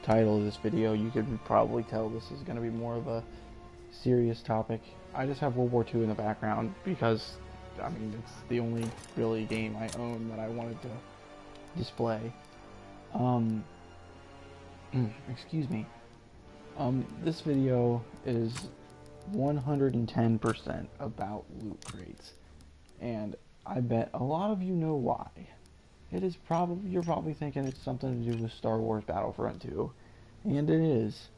title of this video, you could probably tell this is going to be more of a serious topic. I just have World War II in the background because, I mean, it's the only really game I own that I wanted to display. Excuse me. This video is 110% about loot crates, and I bet a lot of you know why. You're probably thinking it's something to do with Star Wars Battlefront 2, and it is.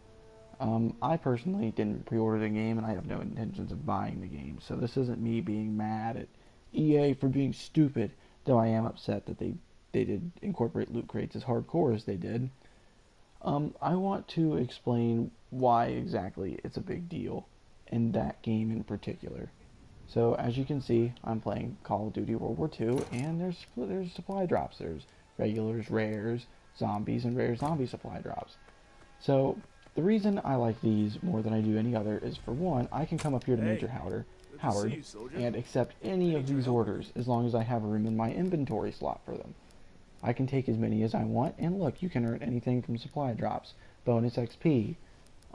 I personally didn't pre-order the game, and I have no intentions of buying the game, so this isn't me being mad at EA for being stupid, though I am upset that they did incorporate loot crates as hardcore as they did. I want to explain why exactly it's a big deal in that game in particular. So as you can see, I'm playing Call of Duty World War II, and there's supply drops. There's regulars, rares, zombies, and rare zombie supply drops. So the reason I like these more than I do any other is, for one, I can come up here to Major Howard and accept any of these orders as long as I have room in my inventory slot for them. I can take as many as I want, and look, you can earn anything from supply drops, bonus XP,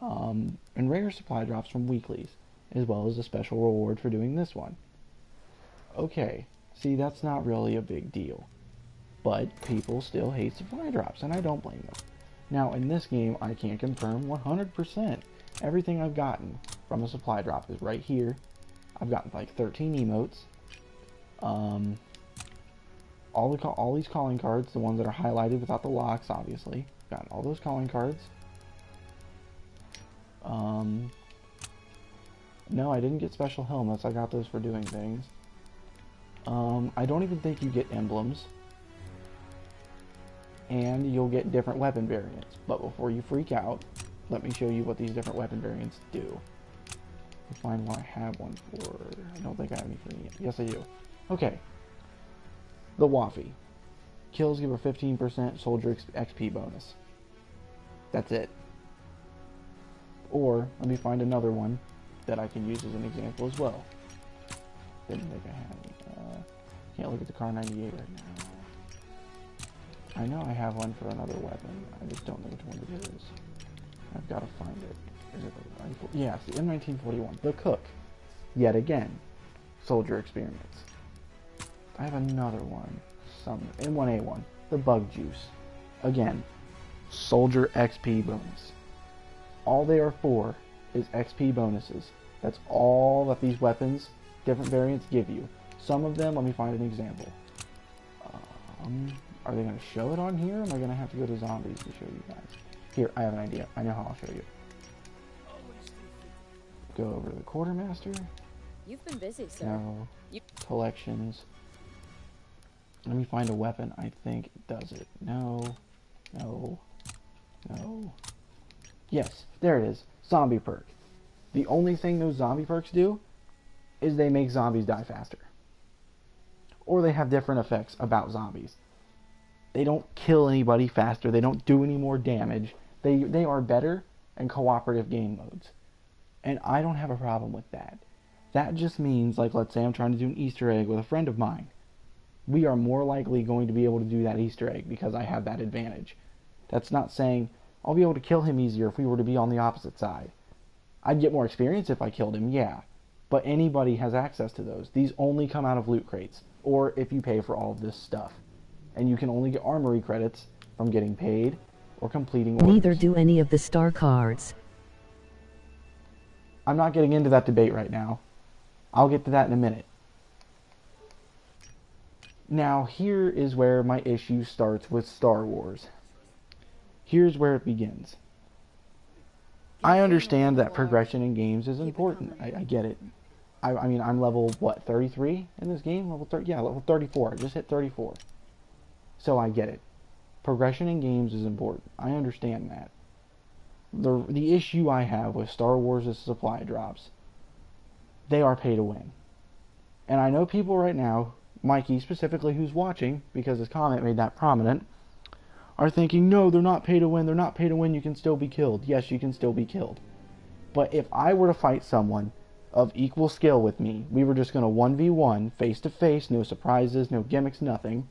and rare supply drops from weeklies, as well as a special reward for doing this one. Okay, see, that's not really a big deal, but people still hate supply drops, and I don't blame them. Now, in this game, I can confirm 100% everything I've gotten from a supply drop is right here. I've gotten like 13 emotes, all these calling cards, the ones that are highlighted without the locks, obviously. Gotten all those calling cards. No, I didn't get special helmets. I got those for doing things. I don't even think you get emblems. And you'll get different weapon variants. But before you freak out, let me show you what these different weapon variants do. Let me find one I have one for. I don't think I have any for yet. Yes, I do. Okay. The Waffy. Kills give a 15% soldier XP bonus. That's it. Or, let me find another one that I can use as an example as well. Didn't think I had any. Can't look at the Car 98 right now. I know I have one for another weapon. I just don't know which one it is. I've got to find it. Is it the rifle? Yeah, it's the M1941. The Cook. Yet again. Soldier experience. I have another one. Some M1A1. The Bug Juice. Again. Soldier XP bonus. All they are for is XP bonuses. That's all that these weapons, different variants, give you. Some of them, let me find an example. Are they going to show it on here? Or am I going to have to go to zombies to show you guys? Here, I have an idea. I know how I'll show you. Go over to the Quartermaster. You've been busy, sir. No. Collections. Let me find a weapon I think does it. No. No. No. Yes, there it is. Zombie perk. The only thing those zombie perks do is they make zombies die faster. Or they have different effects about zombies. They don't kill anybody faster. They don't do any more damage. They are better in cooperative game modes. And I don't have a problem with that. That just means, like, let's say I'm trying to do an Easter egg with a friend of mine. We are more likely going to be able to do that Easter egg because I have that advantage. That's not saying I'll be able to kill him easier if we were to be on the opposite side. I'd get more experience if I killed him, yeah. But anybody has access to those. These only come out of loot crates, or if you pay for all of this stuff. And you can only get armory credits from getting paid or completing orders. Neither do any of the star cards. I'm not getting into that debate right now. I'll get to that in a minute. Now, here is where my issue starts with Star Wars. Here's where it begins. I understand that progression in games is important. I get it. I mean, I'm level, what, 33 in this game? Level 30? Yeah, level 34. I just hit 34. So I get it. Progression in games is important. I understand that. The issue I have with Star Wars' supply drops, they are pay to win. And I know people right now, Mikey specifically, who's watching, because his comment made that prominent, are thinking, no, they're not pay to win, they're not pay to win, you can still be killed. Yes, you can still be killed. But if I were to fight someone of equal skill with me, we were just going to 1v1, face to face, no surprises, no gimmicks, nothing,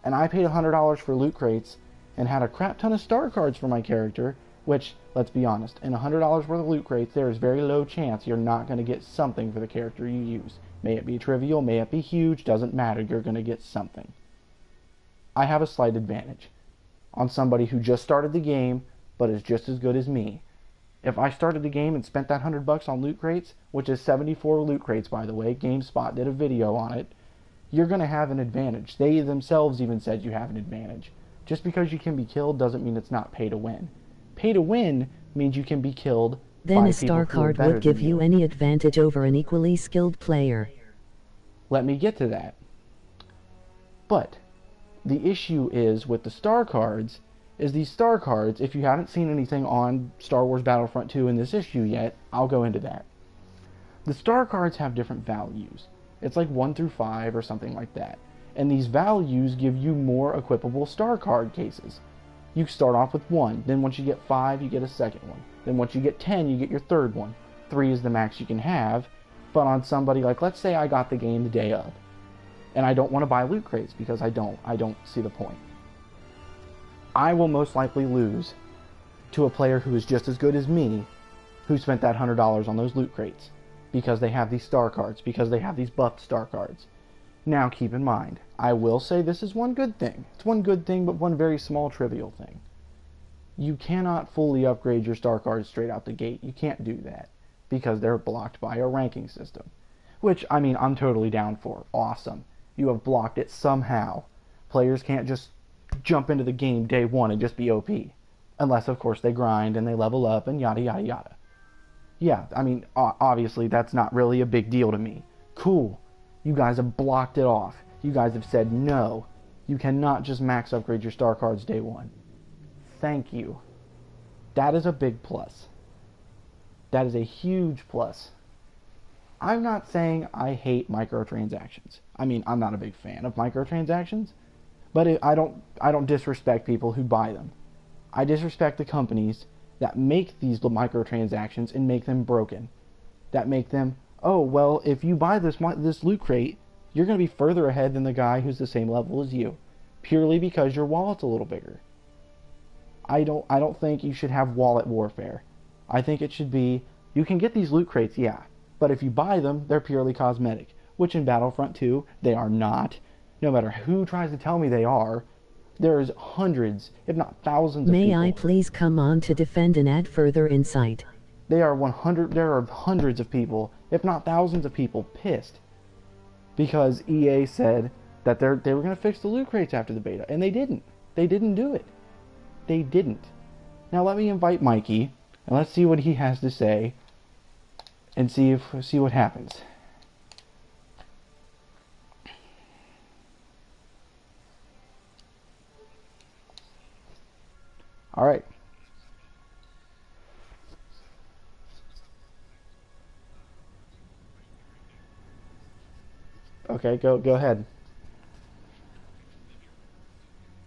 and I paid $100 for loot crates, and had a crap ton of star cards for my character, which, let's be honest, in $100 worth of loot crates, there is very low chance you're not going to get something for the character you use. May it be trivial, may it be huge, doesn't matter, you're going to get something. I have a slight advantage on somebody who just started the game, but is just as good as me. If I started the game and spent that $100 on loot crates, which is 74 loot crates by the way, GameSpot did a video on it, you're going to have an advantage. They themselves even said you have an advantage. Just because you can be killed doesn't mean it's not pay to win. Pay to win means you can be killed Then by a people star who are card better would give than you any advantage over an equally skilled player. Let me get to that. But the issue is with the star cards, is these star cards, if you haven't seen anything on Star Wars Battlefront 2 in this issue yet, I'll go into that. The star cards have different values. It's like 1 through 5 or something like that. And these values give you more equipable star card cases. You start off with 1, then once you get 5, you get a second one. Then once you get 10, you get your third one. 3 is the max you can have, but on somebody like, let's say I got the game the day of, and I don't want to buy loot crates because I don't see the point. I will most likely lose to a player who is just as good as me, who spent that $100 on those loot crates, because they have these star cards, because they have these buffed star cards. Now keep in mind, I will say this is one good thing. It's one good thing, but one very small trivial thing. You cannot fully upgrade your star cards straight out the gate. You can't do that, because they're blocked by a ranking system. Which, I mean, I'm totally down for. Awesome. You have blocked it somehow. Players can't just jump into the game day one and just be OP. Unless, of course, they grind and they level up and yada yada yada. Yeah, I mean, obviously that's not really a big deal to me. Cool. You guys have blocked it off. You guys have said no. You cannot just max upgrade your star cards day one. Thank you. That is a big plus. That is a huge plus. I'm not saying I hate microtransactions. I mean, I'm not a big fan of microtransactions, but I don't disrespect people who buy them. I disrespect the companies that make these microtransactions and make them broken. That make them, oh, well, if you buy this loot crate, you're going to be further ahead than the guy who's the same level as you, purely because your wallet's a little bigger. I don't think you should have wallet warfare. I think it should be, you can get these loot crates, yeah, but if you buy them, they're purely cosmetic, which in Battlefront 2, they are not. No matter who tries to tell me they are, there's hundreds, if not thousands of people. May I please come on to defend and add further insight? There are hundreds of people, if not thousands of people, pissed because EA said that they were going to fix the loot crates after the beta, and they didn't. They didn't do it. They didn't. Now let me invite Mikey, and let's see what he has to say, and see what happens. All right. Okay, go ahead.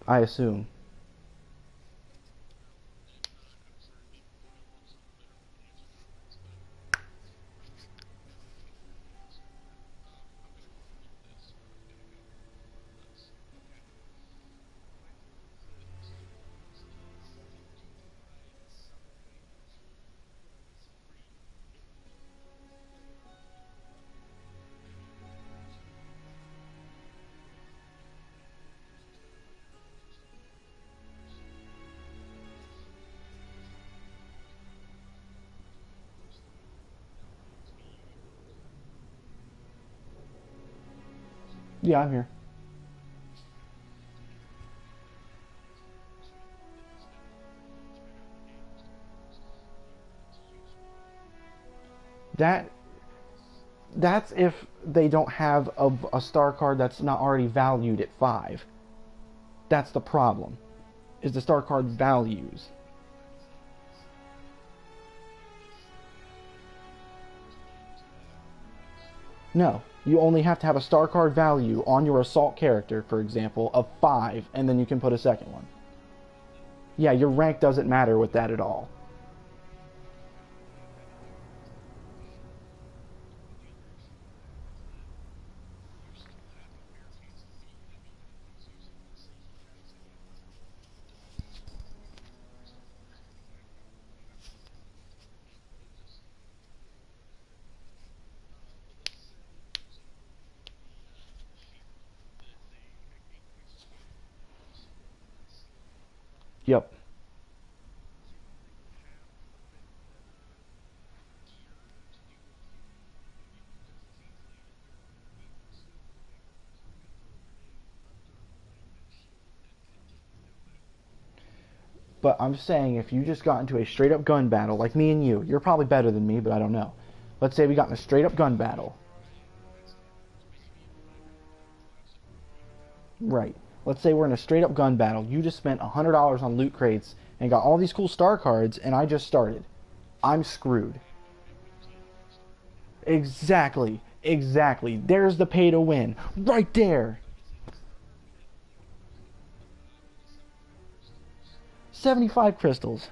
I assume. Yeah, I'm here. That's if they don't have a star card that's not already valued at 5. That's the problem. Is the star card values. No, you only have to have a star card value on your assault character, for example, of 5, and then you can put a second one. Yeah, your rank doesn't matter with that at all. Yep. But I'm saying if you just got into a straight up gun battle, like me and you're probably better than me, but I don't know. Let's say we got in a straight up gun battle. Right. Let's say we're in a straight up gun battle. You just spent $100 on loot crates and got all these cool star cards, and I just started. I'm screwed. Exactly. Exactly. There's the pay to win. Right there. 75 crystals.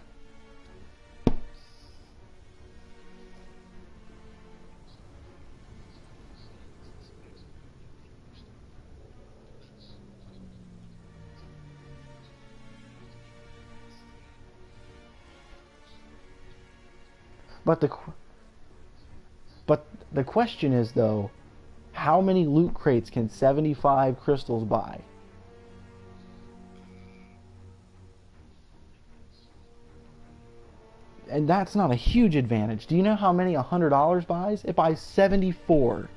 But the question is though, how many loot crates can 75 crystals buy? And that's not a huge advantage. Do you know how many $100 buys? It buys 74.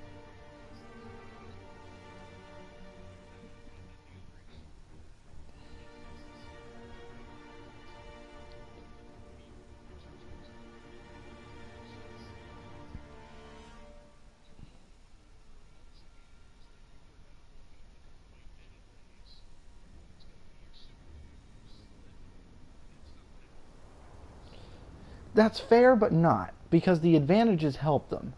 That's fair, but not, because the advantages help them.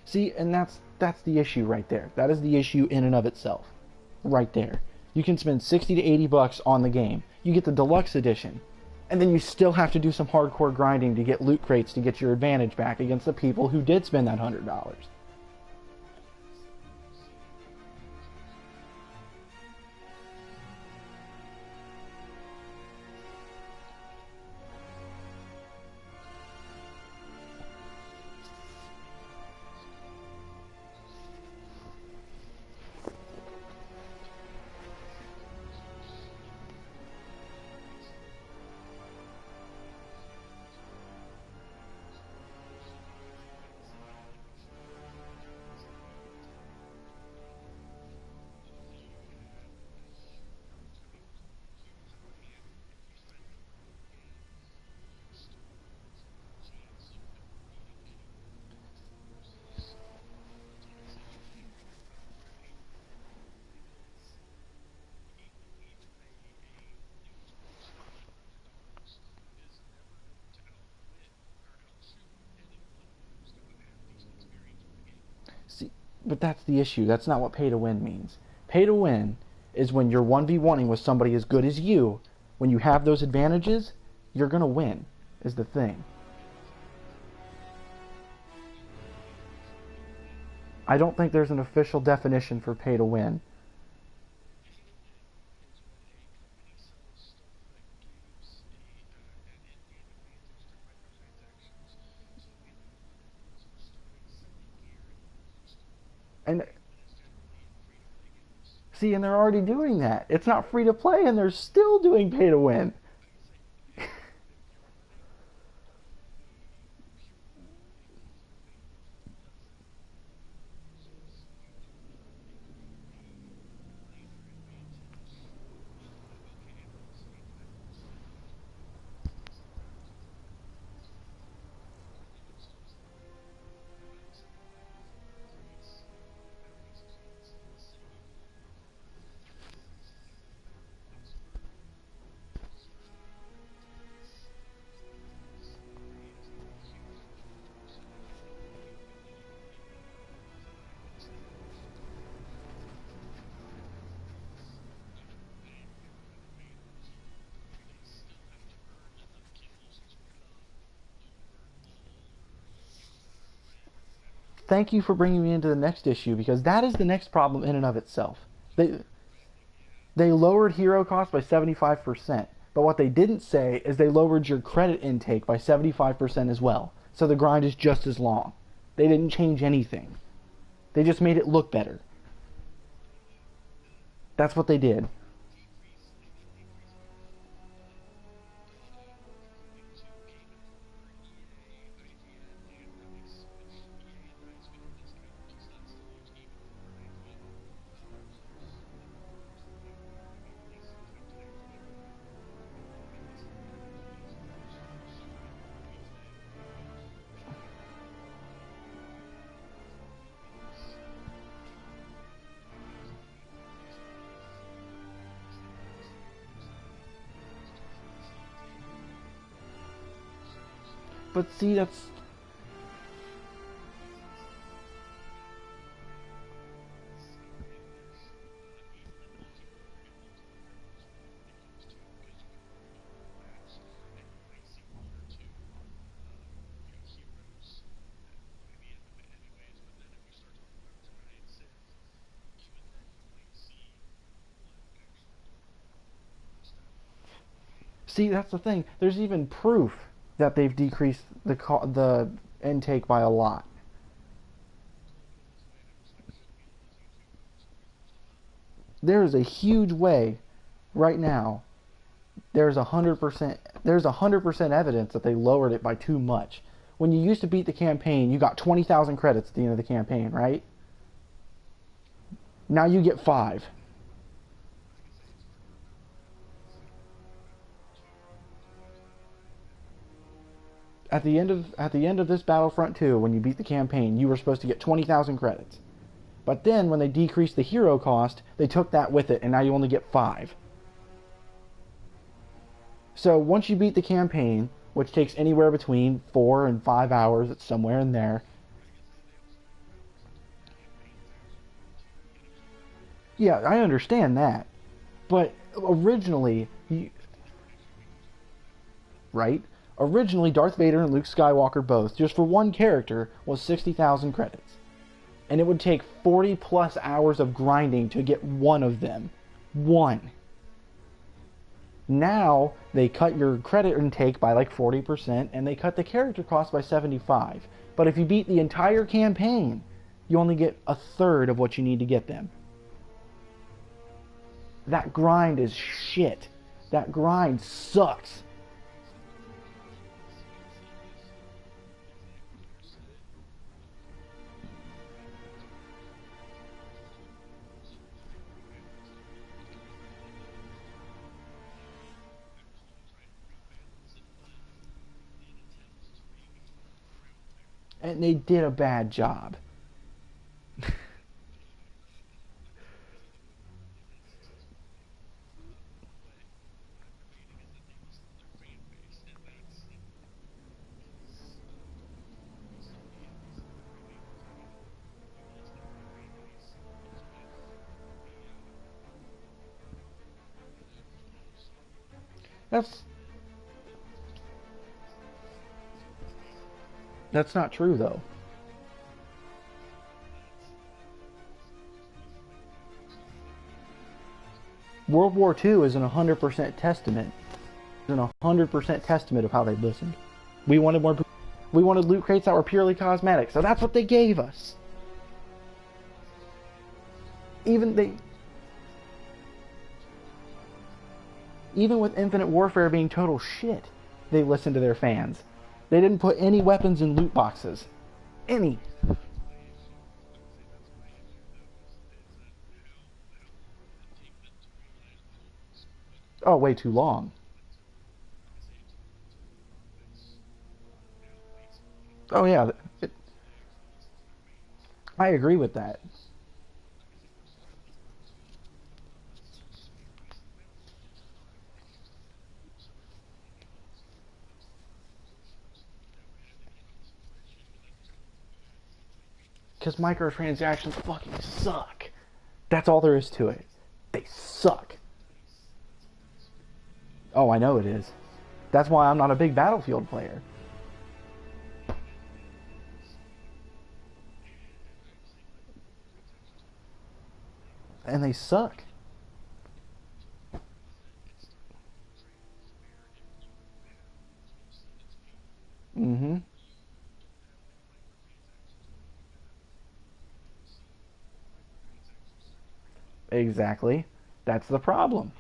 See, and that's the issue right there. That is the issue in and of itself. Right there. You can spend 60 to 80 bucks on the game. You get the deluxe edition. And then you still have to do some hardcore grinding to get loot crates to get your advantage back against the people who did spend that $100. See, but that's the issue. That's not what pay to win means. Pay to win is when you're 1v1ing with somebody as good as you. When you have those advantages, you're going to win, is the thing. I don't think there's an official definition for pay to win. And see, and they're already doing that. It's not free to play, and they're still doing pay to win. Thank you for bringing me into the next issue, because that is the next problem in and of itself. They lowered hero cost by 75%, but what they didn't say is they lowered your credit intake by 75% as well. So the grind is just as long. They didn't change anything. They just made it look better. That's what they did. But see, that's... See, that's the thing. There's even proof that they've decreased the intake by a lot. There is a huge way right now. There's 100%. There's 100% evidence that they lowered it by too much. When you used to beat the campaign, you got 20,000 credits at the end of the campaign, right? Now you get 5. At the end of this Battlefront 2, when you beat the campaign, you were supposed to get 20,000 credits. But then when they decreased the hero cost, they took that with it, and now you only get 5. So once you beat the campaign, which takes anywhere between 4 and 5 hours, it's somewhere in there. Yeah, I understand that. But originally, right? Originally, Darth Vader and Luke Skywalker both, just for one character, was 60,000 credits. And it would take 40 plus hours of grinding to get one of them. One. Now, they cut your credit intake by like 40%, and they cut the character cost by 75%. But if you beat the entire campaign, you only get a third of what you need to get them. That grind is shit. That grind sucks. And they did a bad job. That's not true though. World War II is an 100% testament. Is an 100% testament of how they listened. We wanted more. We wanted loot crates that were purely cosmetic, so that's what they gave us. Even with Infinite Warfare being total shit, they listened to their fans. They didn't put any weapons in loot boxes. Any. Oh, way too long. Oh yeah, I agree with that. Because microtransactions fucking suck. That's all there is to it. They suck. Oh, I know it is. That's why I'm not a big Battlefield player. And they suck. Mm-hmm. Exactly. That's the problem.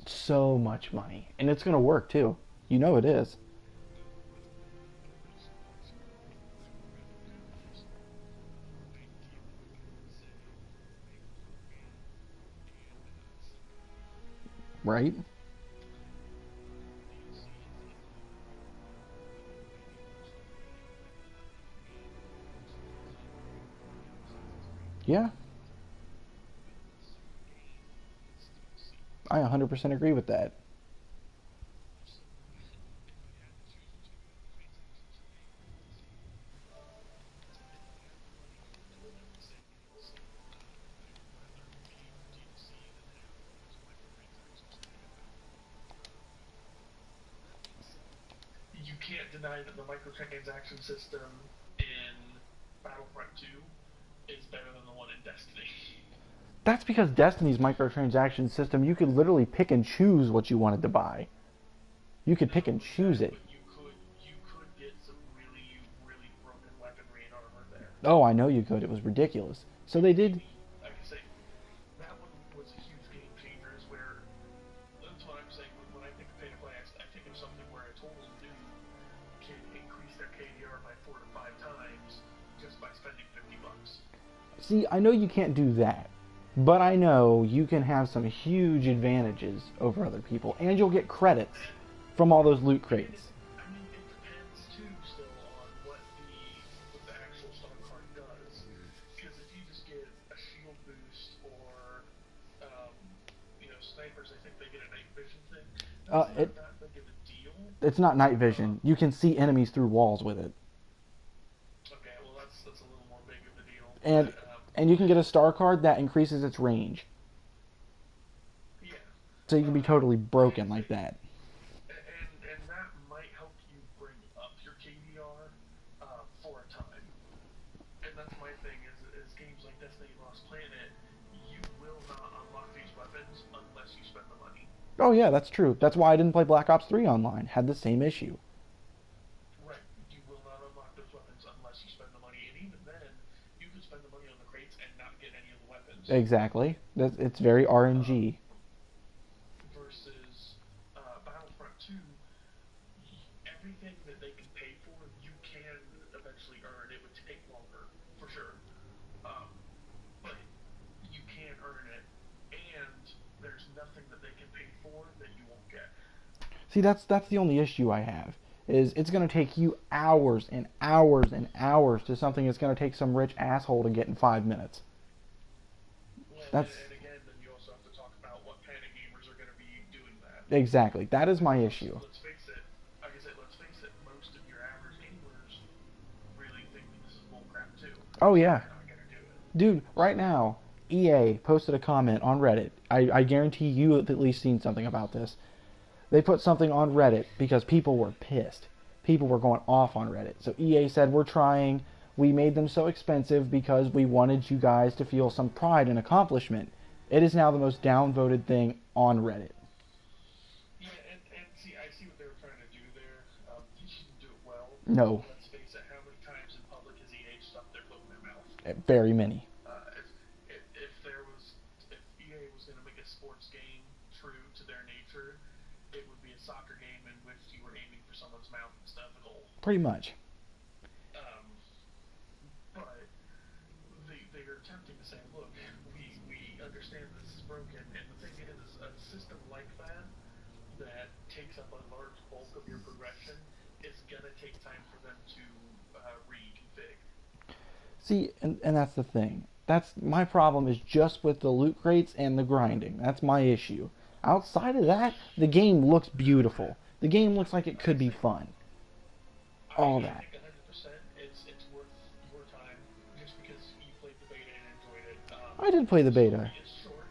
So much money. And it's going to work too. You know it is. Right? Yeah. I 100% agree with that. You can't deny that the microtransaction system in Battlefront 2 is better than the one in Destiny. That's because Destiny's microtransaction system, you could literally pick and choose what you wanted to buy. You could Not pick and only choose that, it. but you could get some really broken weaponry and armor there. Oh, I know you could. It was ridiculous. So they did. Maybe, like I say, that one was a huge game changer. Is where that's what I'm saying. When I think of pay to play, I think of something where a total noob can increase their KDR by 4 to 5 times just by spending $50. See, I know you can't do that. But I know you can have some huge advantages over other people. And you'll get credits from all those loot crates. It depends too, still on what the actual star card does. Because if you just get a shield boost or, um, snipers, I think they get a night vision thing. Uh, That's it not that big of a deal. it's not night vision. You can see enemies through walls with it. Okay, well that's a little more big of a deal. And But and you can get a star card that increases its range. yeah, So you can be totally broken like that. and that might help you bring up your KDR for a time. And that's my thing is games like Destiny and Lost Planet, you will not unlock these weapons unless you spend the money. Oh yeah, that's true. That's why I didn't play Black Ops 3 online. Had the same issue. Right. You will not unlock those weapons unless you spend the money. And even then, you could spend the money on the crates and not get any of the weapons. Exactly. It's very Um, RNG. versus Battlefront 2, everything that they can pay for, you can eventually earn. It would take longer, for sure. Um, but you can earn it, and there's nothing that they can pay for that you won't get. See, that's the only issue I have. Is it's going to take you hours and hours and hours to something that's going to take some rich asshole to get in 5 minutes. Well, That's and again, then you also have to talk about what kind of gamers are going to be doing that. exactly. That is my Because issue. let's face it, like I said, let's face it, most of your average gamers really think that this is bullcrap too. Oh So yeah. they're not going to do it. Dude, right now, EA posted a comment on Reddit. I guarantee you have at least seen something about this. They put something on Reddit because people were pissed. People were going off on Reddit. So EA said, we're trying. We made them so expensive because we wanted you guys to feel some pride and accomplishment. It is now the most downvoted thing on Reddit. Yeah, and see, I see what they were trying to do there. They didn't do it well. No, Let's face it, how many times in public has EA stuffed their foot in their mouth? very many. Uh, if, if EA was going to make a sports game true to their nature, it would be a soccer game in which you were aiming for someone's mouth instead of a goal. Pretty much. Um, but they are attempting to say, look, we understand this is broken, and the thing is, a system like that takes up a large bulk of your progression is gonna take time for them to reconfig. See, and that's the thing. That's my problem is just with the loot crates and the grinding. That's my issue. Outside of that, the game looks beautiful. The game looks like it Like I could be say, fun. All I that. think 100% it's worth your time just because you played the beta and enjoyed it. I did play the The beta. story is short.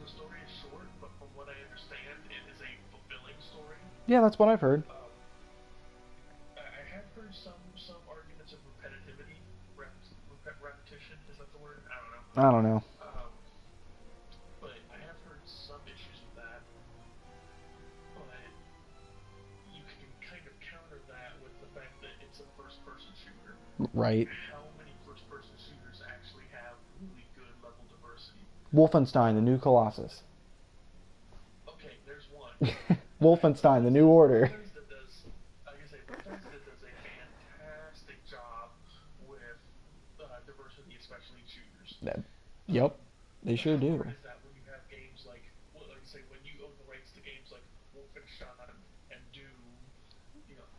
The story is short, but from what I understand, it is a fulfilling story. Yeah, that's what I've heard. I have heard some arguments of repetitivity, repetition. Is that the word? I don't know. I don't know. Um, Right. how many first-person shooters actually have really good level diversity? Wolfenstein, the new Colossus. Okay, there's one. Wolfenstein, the new order. Bethesda does, like I say, Bethesda does a fantastic job with diversity, especially in shooters. That, Um, yep, they but sure how do. hard is that when you have games like, well, like I say, when you own the rights to games like Wolfenstein and Doom,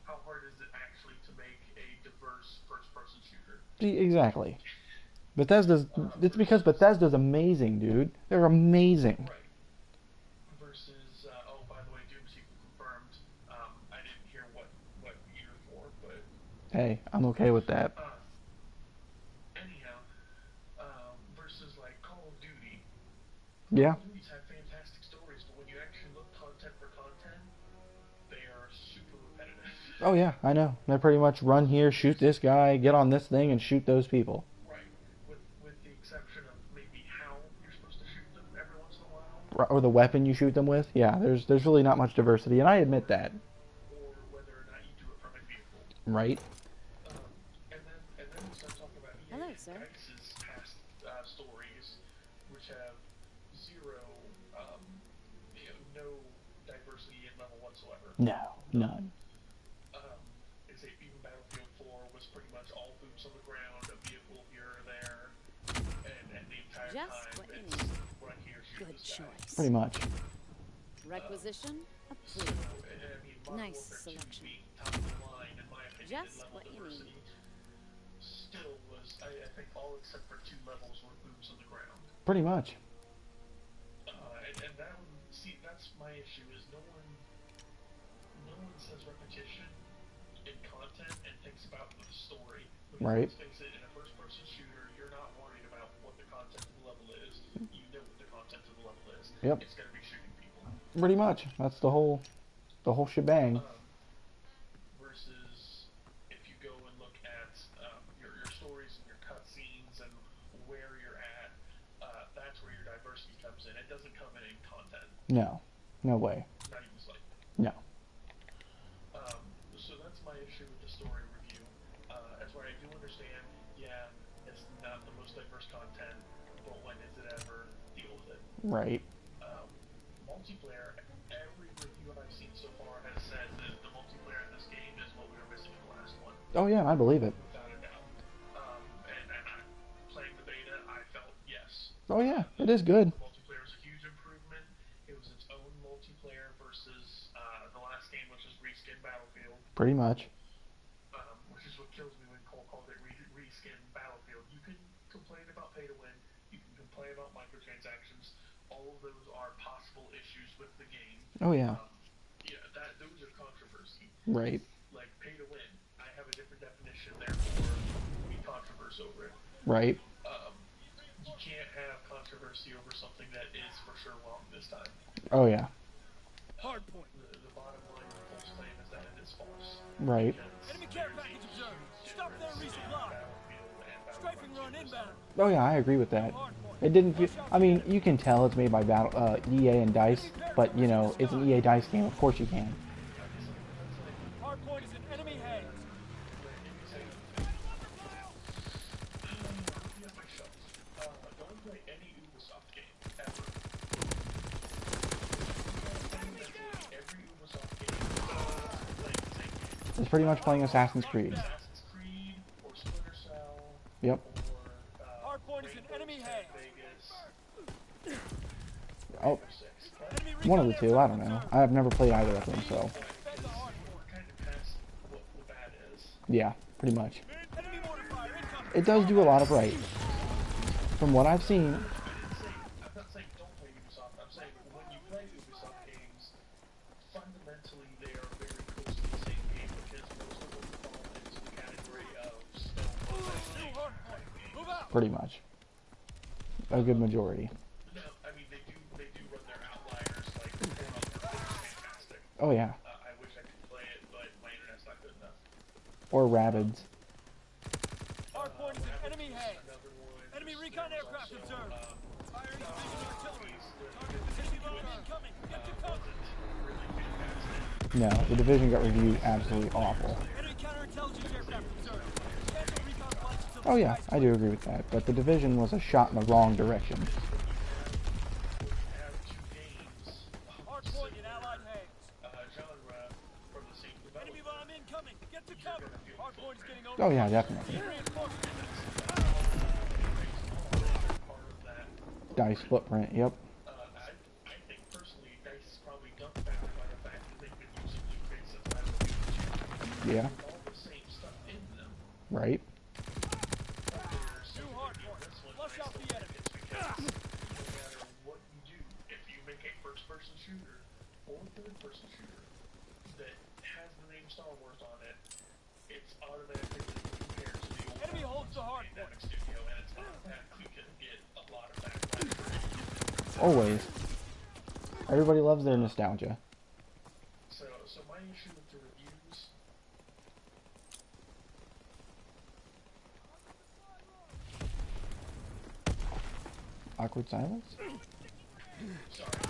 how hard is it actually to make a diverse first-person shooter? Exactly. Bethesda's. It's because Versus, Bethesda's amazing, dude. They're amazing. right, versus, oh, by the way, Doom sequel confirmed. I didn't hear what year for, but Hey, I'm okay with that. uh, anyhow, versus like Call of Duty. Call Yeah. of Duty's have fantastic stories, but when you actually look content for content, they are super repetitive. Oh yeah, I know. They pretty much run here, shoot this guy, get on this thing, and shoot those people. Right. With the exception of maybe how you're supposed to shoot them every once in a while, Or the weapon you shoot them with. Yeah, there's really not much diversity, and I admit that. or whether or not you do it from a vehicle. Right. And then we start talking about Hello, EA and sir. DICE's past stories, which have zero, no diversity in level whatsoever. No, none. They say even Battlefield 4 was pretty much all boots on the ground, a vehicle here or there, and the entire Just time what you it's need. run here, shoot Good this guy. choice. Pretty much. Requisition So, approved. I mean, Modern Nice Warfare 2 selection. being top of the line, in my opinion, Just in level what you diversity, need. still was, I think, all except for 2 levels were boots on the ground. Pretty much. And that one, see, that's my issue, is no one says repetition in content and thinks about the story. Because Right. let's face it, in a first-person shooter, you're not worried about what the content of the level is. You know what the content of the level is. Yep. It's going to be shooting people. Pretty much. That's the whole shebang. Versus if you go and look at your stories and your cutscenes and where you're at, that's where your diversity comes in. It doesn't come in content. No. No way. Not even slightly. No. So that's my issue with the story review. That's where I do understand, yeah, it's not the most diverse content, but when is it ever? Deal with it. Right. Multiplayer, every review I've seen so far has said that the multiplayer in this game is what we were missing in the last one. Oh yeah, I believe it. Without a doubt. And playing the beta, I felt yes. Oh yeah, it is good. The multiplayer is a huge improvement. It was its own multiplayer versus the last game, which was Reskin Battlefield. Pretty much. Which is what kills me when Cole called it Reskin Battlefield. You can complain about pay to win. You can complain about microtransactions. All of those are possible issues with the game. Oh yeah. Those are controversy. Right. Like pay to win. I have a different definition, therefore we controverse over it. Right. You can't have controversy over something that is for sure wrong this time. Oh yeah. Hard point. The bottom line of Cole's claim is that it is false. Right. Enemy care package observed. Stop there, resupply. Strafing run inbound. Oh yeah, I agree with that. It didn't feel. I mean, you can tell it's made by EA and Dice, but you know, it's an EA Dice game. Of course you can. Hard point is in enemy hands. Don't play any Ubisoft game ever. Every Ubisoft game playing the same game. It's pretty much playing Assassin's Creed. Assassin's Creed or Splinter Cell. Yep. Or Hard point is in Rainbow enemy Six hands. Vegas. Oh, Enemy one of recon the two. I don't know. aircraft I've never played either of them, so observed. Defend the hard We're point. kind of past what that is. yeah, pretty much. Enemy mortar fire incoming. It does do a lot of right. From what I've seen, I'm not saying don't play Ubisoft. I'm saying when you play Ubisoft games, fundamentally they are very close to the same game because most of them fall into the category of New hard point. Move out. pretty much. A good majority. No, I mean they do run their outliers like fantastic. Oh yeah. I wish I could play it, but my internet's not good enough. Or Rabbids. Hard point is in enemy hands. Another one. Enemy recon There's aircraft also, observed. Firing division artillery. the Target position line incoming. Get to cover. really fantastic. No, the Division got reviewed absolutely awful. Enemy counterintelligence aircraft observed. Cancel recon Oh yeah, I do agree with that. But the Division was a shot in the wrong direction. have two games Hard point in Allied hands. genre from the same Enemy developer. bomb incoming. Get to cover. Hard point is getting over. Oh yeah, definitely. Need reinforcements. Part of that. Dice footprint. Yep. I think personally, DICE is probably dumbfounded by the fact that they've been using loot crates since Battle of Yeah. with all the same stuff in them. Right. There's Two hard points. this one Flush I out still the think enemy. it's because no matter what you do, if you make a first-person shooter or third-person shooter that has the name Star Wars on it, it's automatically compared to the old Enemy holds the hard Dynamic point. Studio, and it's automatically gonna get a lot of backlash for it. Always. Everybody loves their nostalgia. So my issue with the reviews, Awkward silence? sorry, I totally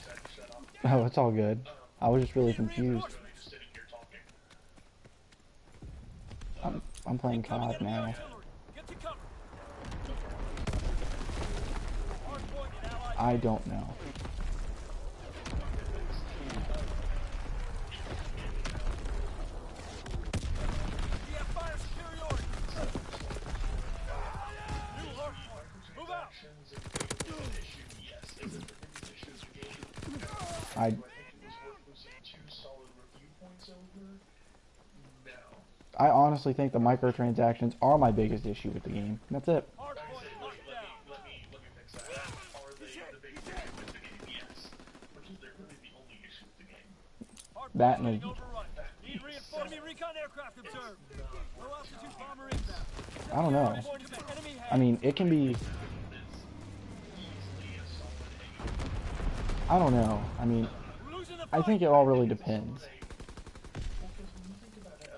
had to shut off. Oh, it's all good. I was just really confused. Really just sitting here talking. I'm playing Incoming COD enemy now. artillery. Get to cover. Hard point in Allied I don't know. We have fire superiority. New hard point. Move out. Microtransactions and game is an issue, yes. Is it the biggest issue of the game? I Do I think it was worth losing 2 solid review points over? No. I honestly think the microtransactions are my biggest issue with the game. That's it. Hard Like I point said, locked down. let me fix that. Are they the biggest issue with the game? Yes. But is they really the only issue with the game? Hard That point and getting overrun. Need reinforcement. Enemy recon aircraft observed. Low altitude bomber inbound. I don't know. Hard point is at enemy I mean, it can be. It's easily a solid 8. I don't know. I mean, We're losing the I fight. think it all really depends. Well, because when you think about it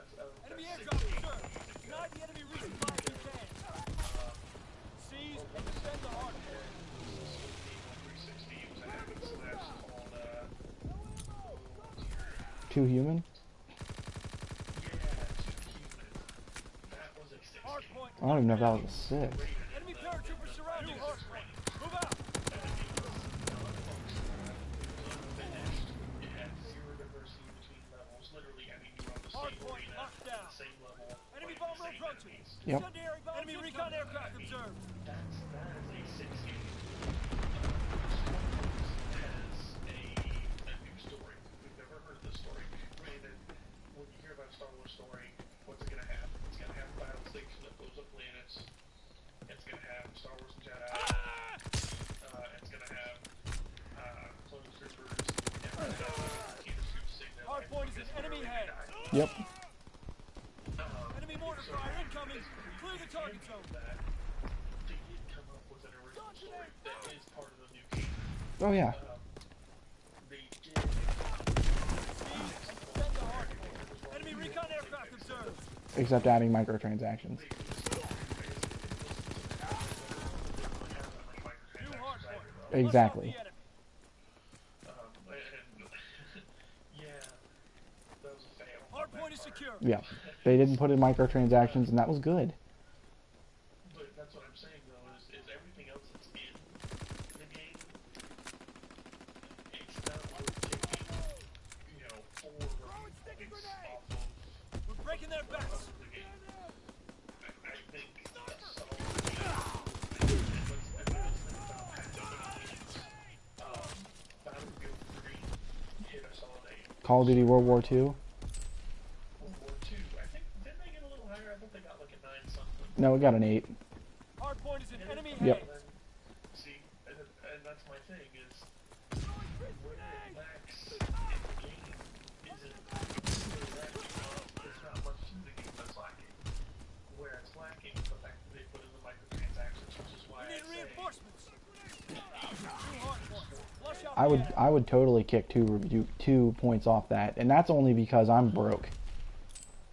Enemy as aircraft observed. Deny the enemy resupply if you can. Seize and defend the hard point. 360 was a hack and slash called, Too human? that was a 6 Hard game. point. I don't even know if that was a 6. Enemy paratroopers surrounding hard point. Move out. It had 0 diversity between levels. Literally, I mean, you were on the Hard same point arena, locked down. the same level, Enemy fighting the bomber same approaching. enemies. Yep. Incendiary bombs enemy recon aircraft observed. That is a 6 game. Has a new story. We've never heard of this story. Granted, when you hear about a Star Wars story, what's it gonna have? It's gonna have a battle station that blows up planets. It's gonna have Star Wars and Jedi. It's gonna have clone troopers. It's gonna have Keeper Shoot Signal. Hard point is in enemy head. Yep. Enemy mortar fire incoming. Clear the target zone. That they did come up with an original story that is part of the new game. Oh yeah. They did. Defend the hard point. Enemy recon aircraft observed. Except adding microtransactions. New hard point. Exactly. Flush out the enemy. Yeah, that was a fail. Hard point is secure. Yeah. They didn't put in microtransactions, and that was good. But that's what I'm saying though, is everything else that's in the game, it's not worth taking, 4 review points off of We're breaking their backs. the game. I think a solid game, and let's think about patching Battlefield 3 hit a solid 8. Call of Duty World War II? World War 2, I think, didn't they get a little higher? I thought they got like a 9 something. No, it got an 8. Hard point is in enemy Yep. hands. See, and that's my thing is where it lacks in the game isn't really lacking. There's not much to the game that's lacking. Where it's lacking is the fact that they put in the microtransactions, which is why We I need say reinforcements. New hard point. Flush out I the would enemy. I would totally kick 2 points off that, and that's only because I'm broke.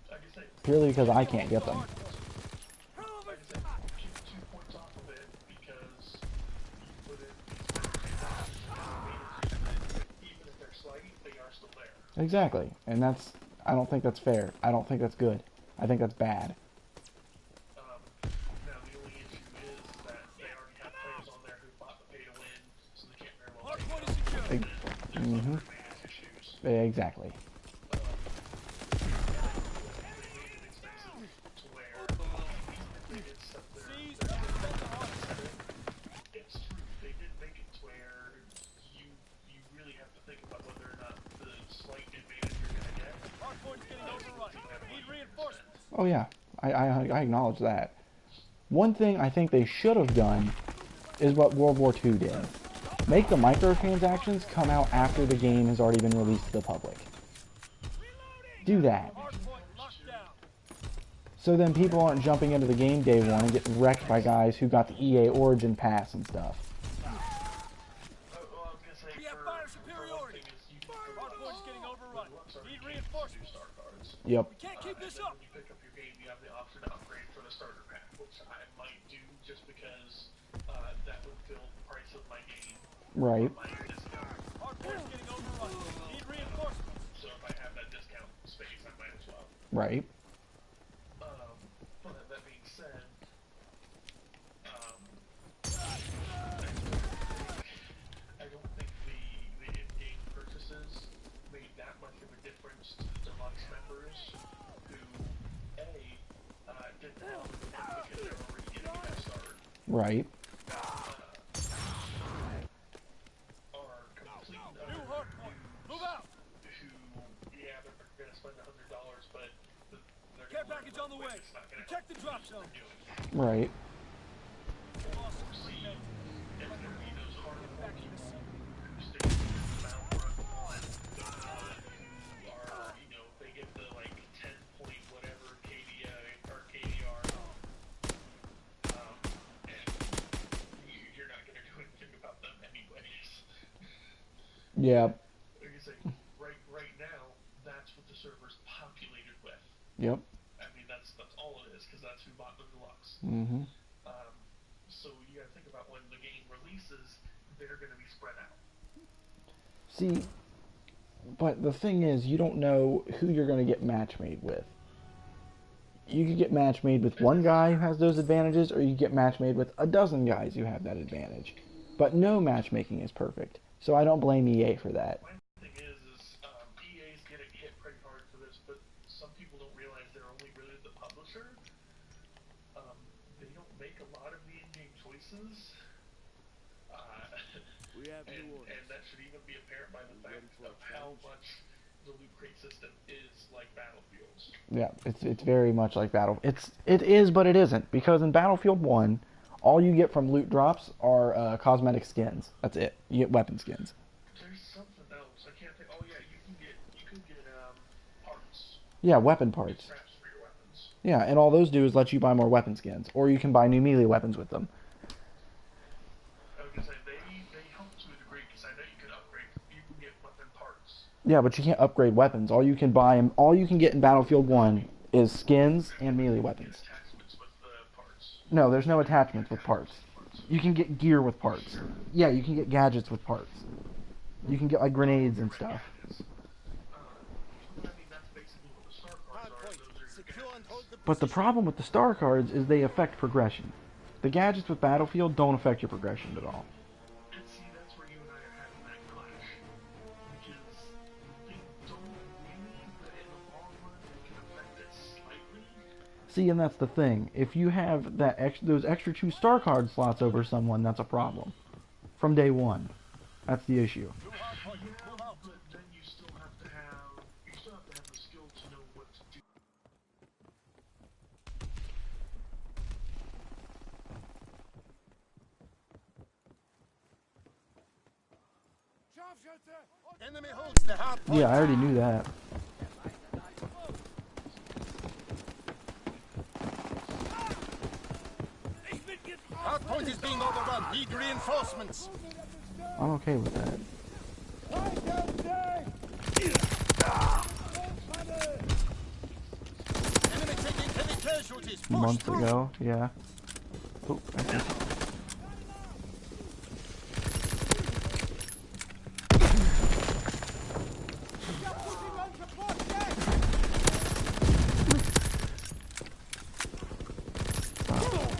like I say, Purely because I can't get them. like I said, keep 2 points off of it because you put in even if they're slight, they are still there. Exactly. And I don't think that's fair. I don't think that's good. I think that's bad. Mm-hmm. advantage issues. Exactly. They made it expensive to where even if they did stuff there, Seize there's and still defend the not hardpoint. it's true. They did make it to where you really have to think about whether or not the slight advantage you're gonna get. Hardpoint's getting overrun. Need reinforcements. Oh yeah, I acknowledge that. One thing I think they should have done is what World War II did. Make the microtransactions come out after the game has already been released to the public. Do that. Hardpoint locked down. So then people aren't jumping into the game day one and getting wrecked by guys who got the EA Origin Pass and stuff. Well, I was gonna say We have for fire one superiority. thing is you Hardpoint's getting overrun. Need do reinforcements. star cards. Yep. We can't keep And this then up. when you pick up your game, you have the option to upgrade for the starter pack, which I might do just because that would fill the price of my game. Right. My discount. Hardpoint's getting overrun. Need reinforcements. So if I have that discount space, I might as well. Right. But that being said, I don't think the in-game purchases made that much of a difference to the deluxe members who, didn't have the money because they're already getting a head start, Right. are complete and New utter hardpoint. Move out. who, yeah, they're gonna spend $100, but they're Care gonna package on the way. it's not gonna Protect the drop zone. do it. Right. Lost three men. It's gonna be those hardcore Back in the people seat. who stay in Battlefront 1, who are, they get the, 10 point whatever KDA, or KDR, and you're not gonna do anything about them anyways. Yeah. Like I say, right now, that's what the server's populated with. Yep. I mean, that's all it is, because that's who bought the deluxe. Mm-hmm. So you gotta think about when the game releases, they're gonna be spread out. See, but the thing is, you don't know who you're going to get match made with. You could get match made with one guy who has those advantages, or you get match made with a dozen guys who have that advantage. But no matchmaking is perfect, so I don't blame EA for that. My thing is EA's getting hit pretty hard for this, but some people don't realize they're only really the publisher. They don't make a lot of the in-game choices. We have and that should even be apparent by the fact of how much the loot crate system is like Battlefield's. Yeah, it's very much like it is, but it isn't, because in Battlefield 1, all you get from loot drops are cosmetic skins. That's it. You get weapon skins. There's something else. I can't think. Oh yeah, you can get parts. Yeah, weapon parts. Scraps for your weapons. Yeah, and all those do is let you buy more weapon skins, or you can buy new melee weapons with them. I was gonna say they help to a degree because I know you can upgrade. You can get weapon parts. Yeah, but you can't upgrade weapons. All you can get in Battlefield 1 is skins and melee weapons. Attachments with the parts. No, there's no attachments with parts. You can get gear with parts. Yeah, you can get gadgets with parts. You can get like grenades and stuff. I mean, that's basically what the star cards are. Those are your Secure and hold the But the problem with the star cards is they affect progression. The gadgets with Battlefield don't affect your progression at all. And see, that's where you and I are having that clash. Because they don't really, but in the long run, they can affect it slightly. See, and that's the thing. If you have those extra 2 star card slots over someone, that's a problem. From day one. That's the issue. new hardpoint. Move out. But then you still have to have the skill to know what to do. Enemy holds the hardpoint. Yeah, I already knew that. Hardpoint is being overrun. Need reinforcements. I'm okay with that. Enemy taking heavy casualties. Push Months through. ago, yeah. Oh, I see.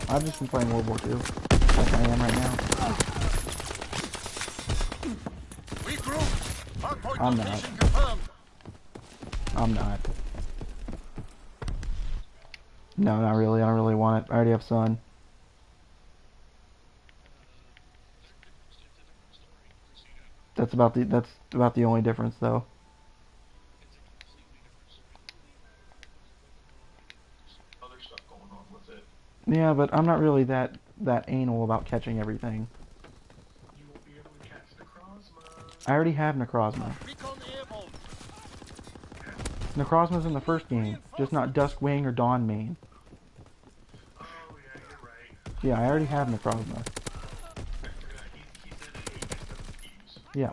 I've just been playing World War II, like I am right now. Regroup. I'm not. Location confirmed. I'm not. No, not really. I don't really want it. I already have Sun. That's about the only difference, though. Other stuff going on with it. Yeah, but I'm not really that anal about catching everything. You won't be able to catch Necrozma. I already have Necrozma. Recon airborne. Necrozma's in the first game, just not Duskwing or Dawnmane. Oh yeah, you're right. Yeah, I already have Necrozma. I forgot. He's in it. He gets them fuse. Yeah.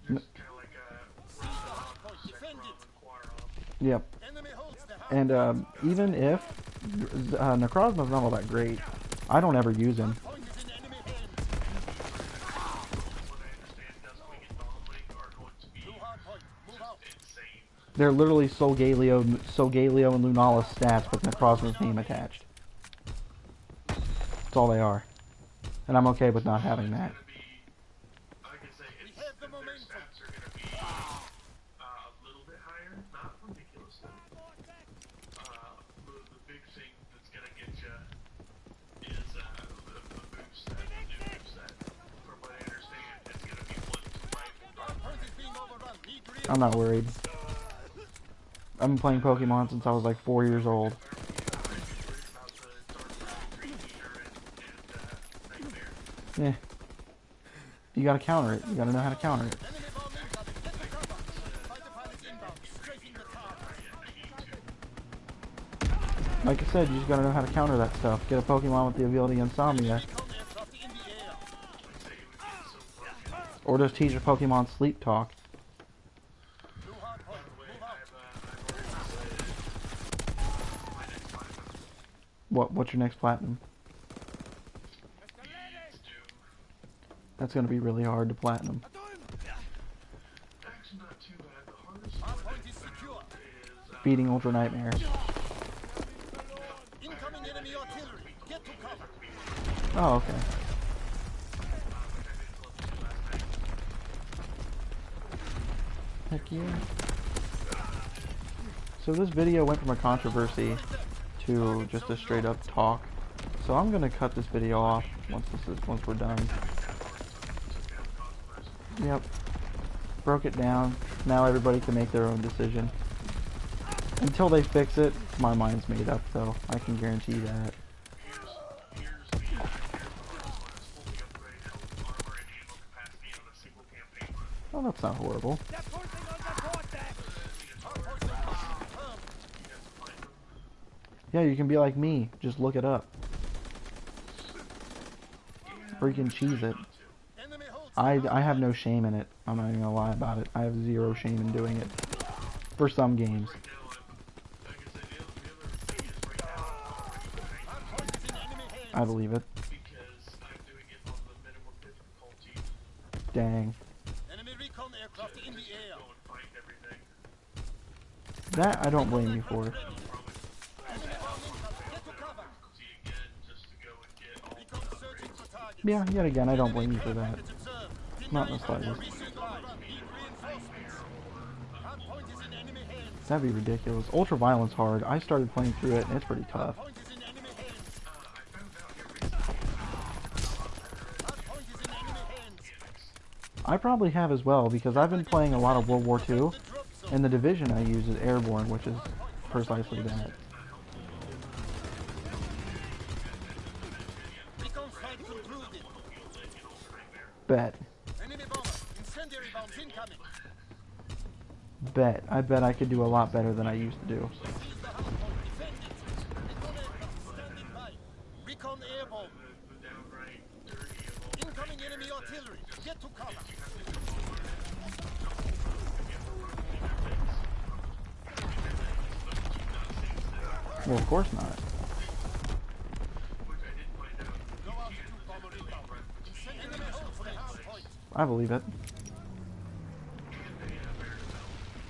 Just kind of like a Sekrom and Quaron. Yep. Enemy holds the high And even if Necrozma's not all that great, I don't ever use him. point is in enemy hands. What I understand, Duskwing and Dawnwing are going to be Two hard point. Move out. insane. They're literally Solgaleo and Lunalis stats with Necrozma's name attached. That's all they are. And I'm okay with not having that. It's gonna be, like I say, We it's, have the their momentum. stats are gonna be a little bit higher, not ridiculously. The big thing that's gonna get you is the moveset, the new moveset. From what I understand, it's gonna be 1-2 rifle. Hard point is being overrun. Need real. I'm not worried. I've been playing Pokemon since I was like 4 years old. Yeah. You gotta counter it. You gotta know how to counter it. Enemy bomb incoming. Get to cover. Fighter pilot inbound. Strafing the target. Like I said, you just gotta know how to counter that stuff. Get a Pokemon with the ability Insomnia. Recon aircraft in the air. Or just teach a Pokemon Sleep Talk. Two hard point. Move out. What's your next platinum? That's gonna be really hard to platinum. Actually, not too bad. The hardest Hard one point is secure. is Beating Ultra Nightmare. Incoming enemy artillery. Get to cover. Oh, okay. Heck yeah. So this video went from a controversy to just a straight up talk. So I'm gonna cut this video off once we're done. Yep. Broke it down. Now everybody can make their own decision. Until they fix it, my mind's made up though. I can guarantee that. Oh, that's not horrible. They're pushing on the vortex. Yeah, you can be like me. Just look it up. Freaking cheese it. Enemy holds. I have no shame in it. I'm not even gonna lie about it. I have zero shame in doing it. For some games. Hard point is in enemy hands. I believe it. Because I'm doing it on the minimum difficulty. Dang. Enemy recon aircraft in the air. Go and find everything. That I don't blame you for. Enemy bomb incoming. Get to cover. Difficulty again, just to go and get all Recon the searching upgrades. for targets. Yeah, yet again, I don't blame you for that. Package observed. Not in the slightest. Resupply. Need reinforcements. Hard point is in enemy hands. That'd be ridiculous. Ultraviolence hard. I started playing through it and it's pretty tough. Point is in enemy hands. I found out here recently Hard point is in enemy hands. I probably have as well because I've been playing a lot of World War II The drop zone. and the division I use is airborne, which is precisely that. Recon flight concluded. Bet. Enemy bomber. Incendiary bombs incoming. Bet. I bet I could do a lot better than I used to do. Seize the hard point. Defend it. Recon aircraft standing by. Recon airborne. the downright dirty of all Incoming enemy artillery. Get to cover. Well, of course not. which I did find out. Go out to bomber inbound. Enemy holds the hard point. I believe it.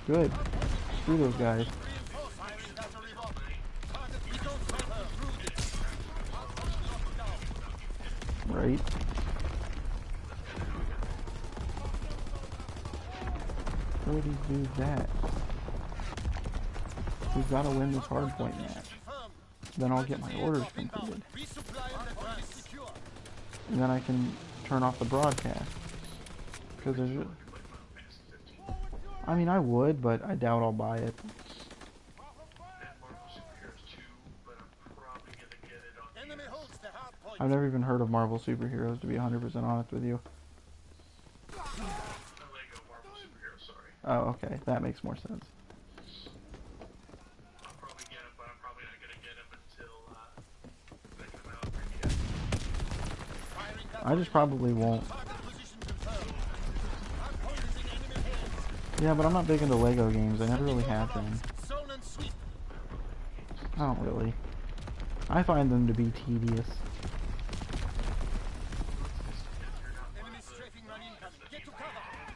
Good. Screw those guys. Reinforce firing battery bomb. Target recon sniper recruited. Hard point locked down. Right. Where are these dudes at? We've got to win this hardpoint match. Then I'll get my orders completed. And then I can turn off the broadcast. Because there's... I mean, I would, but I doubt I'll buy it. I've never even heard of Marvel Superheroes, to be 100% honest with you. Oh, okay. That makes more sense. I'll probably get him, but I'm probably not gonna get him until they come out. I just probably won't. Yeah, but I'm not big into Lego games. I never really have been. I don't really. I find them to be tedious.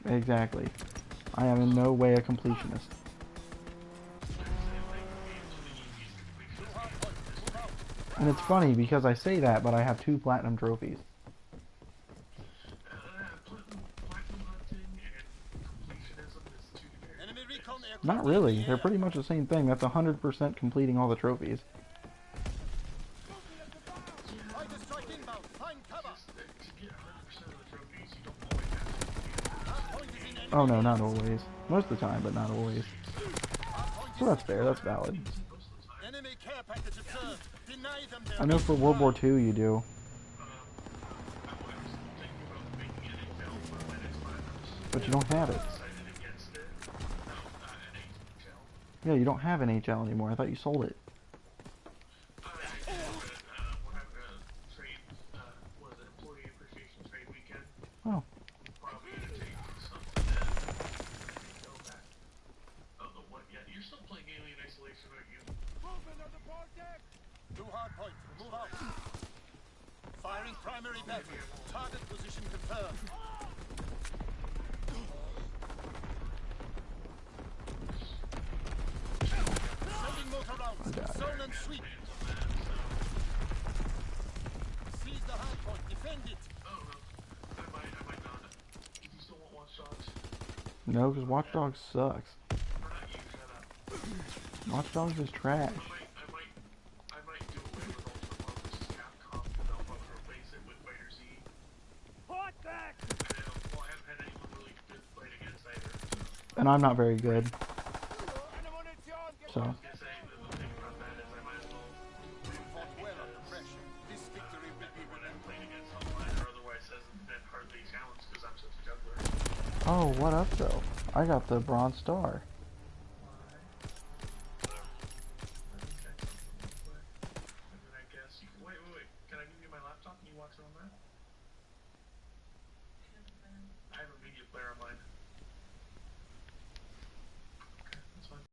Exactly. I am in no way a completionist. And it's funny because I say that, but I have 2 platinum trophies. Not really. They're pretty much the same thing. That's 100% completing all the trophies. Oh no, not always. Most of the time, but not always. So that's fair, that's valid. I know for World War II you do. But you don't have it. Yeah, you don't have an HL anymore. I thought you sold it. Oh. You're still playing Alien Isolation, aren't you? Movement on the bar deck. New hard point. Move out. Firing primary battery. Target position confirmed. Sending motor rounds. Zone and sweep. Seize the hard point. Defend it. Oh, no. I might not. You still want Watch Dogs? No, because Watch Dogs sucks. Watch Dogs is trash. I might do away with Ultimate Marvel vs. Capcom, and I'll probably replace it with Fighter Z. Hot back. Well, I haven't had anyone really good fight against either. And I'm not very good. So. I was gonna say, the thing about that is I might as well Fought well under pressure. This victory will be when I'm playing against online, or otherwise hasn't been hardly challenged because I'm such a juggler. Oh, what up though? I got the bronze star.